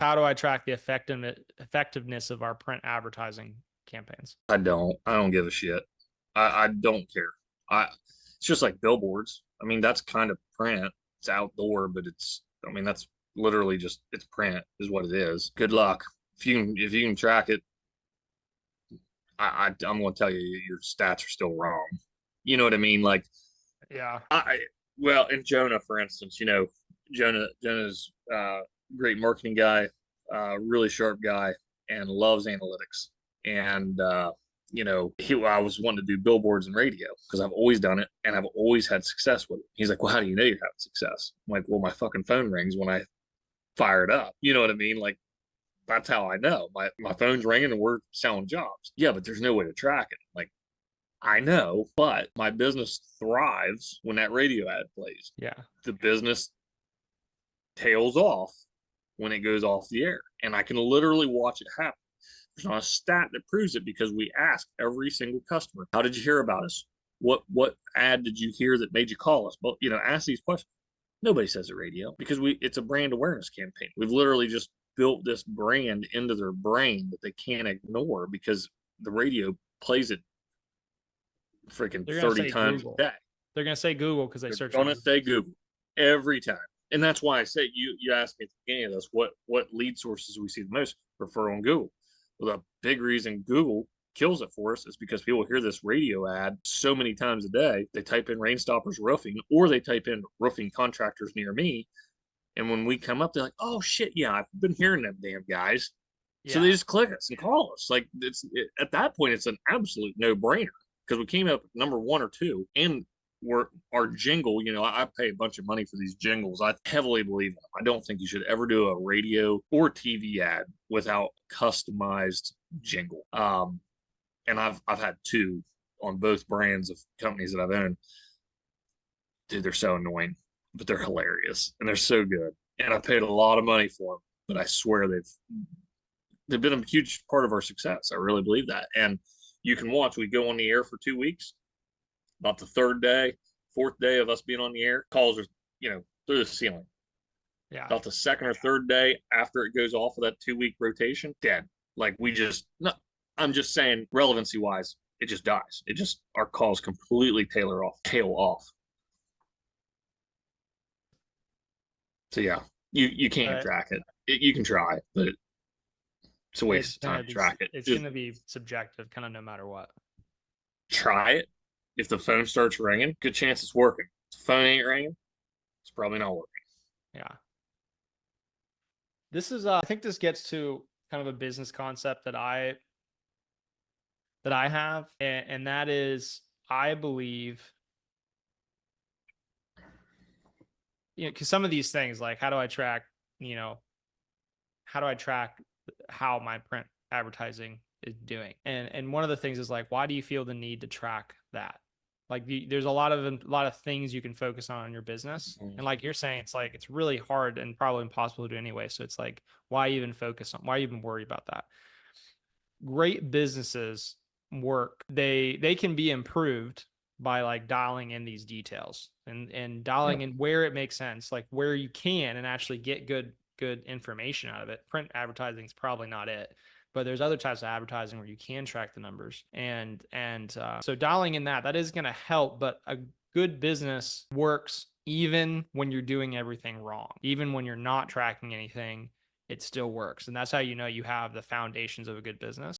How do I track the effectiveness of our print advertising campaigns? I don't give a shit. I don't care. It's just like billboards. I mean, that's kind of print. It's outdoor, but I mean, that's literally just, it's print is what it is. Good luck. If you can track it, I'm going to tell you, your stats are still wrong. You know what I mean? Like, Yeah. well, in Jonah, for instance, Jonah's great marketing guy, really sharp guy, and loves analytics. And I was wanting to do billboards and radio because I've always done it and I've always had success with it. He's like, "Well, how do you know you're having success?" I'm like, "Well, my fucking phone rings when I fire it up." You know what I mean? Like, that's how I know. My phone's ringing and we're selling jobs. Yeah, but there's no way to track it. Like, I know, but my business thrives when that radio ad plays. Yeah. The business tails off when it goes off the air. And I can literally watch it happen. There's not a stat that proves it because we ask every single customer, how did you hear about us? What ad did you hear that made you call us? But ask these questions. Nobody says the radio because it's a brand awareness campaign. We've literally just built this brand into their brain that they can't ignore because the radio plays it freaking They're going to 30 say times a Google. day. They're going to say Google because they They're search on gonna Google. say Google every time. And that's why I say you asked me at the beginning of this, what lead sources we see the most refer on Google. Well, the big reason Google kills it for us is because people hear this radio ad so many times a day. They type in Rain Stoppers Roofing or they type in roofing contractors near me. And when we come up, they're like, "Oh shit, yeah, I've been hearing them damn guys." So Yeah. they just click us and call us. Like at that point, it's an absolute no brainer because we came up number one or two, and our jingle. I pay a bunch of money for these jingles. I heavily believe in them. I don't think you should ever do a radio or TV ad without customized jingle. And I've had two on both brands of companies that I've owned. Dude, they're so annoying, but they're hilarious and they're so good. And I paid a lot of money for them, but I swear they've been a huge part of our success. I really believe that. And you can watch, we go on the air for 2 weeks. About the third day, fourth day of us being on the air, calls are, through the ceiling. Yeah. About the second or third day after it goes off of that 2 week rotation, dead. Like no, I'm just saying relevancy wise, it just dies. Our calls completely tail off. So yeah, you can't But track it. You can try, but it's a it's waste of going time to to be, track it. it's Just going to be subjective kind of no matter what. try it. If the phone starts ringing, good chance it's working. If the phone ain't ringing, it's probably not working. Yeah. This is, I think this gets to kind of a business concept that I have, and that is, I believe, because some of these things, like how do I track, you know, how do I track how my print advertising is doing? And one of the things is like, why do you feel the need to track that? Like there's a lot of things you can focus on in your business. And like you're saying, it's like, it's really hard and probably impossible to do anyway. So it's like, why even worry about that? Great businesses they can be improved by like dialing in these details and dialing in where it makes sense, like where you can and actually get good information out of it. Print advertising is probably not it, but there's other types of advertising where you can track the numbers, and so dialing in that is going to help. But a good business works even when you're doing everything wrong, even when you're not tracking anything, it still works. And that's how you know you have the foundations of a good business.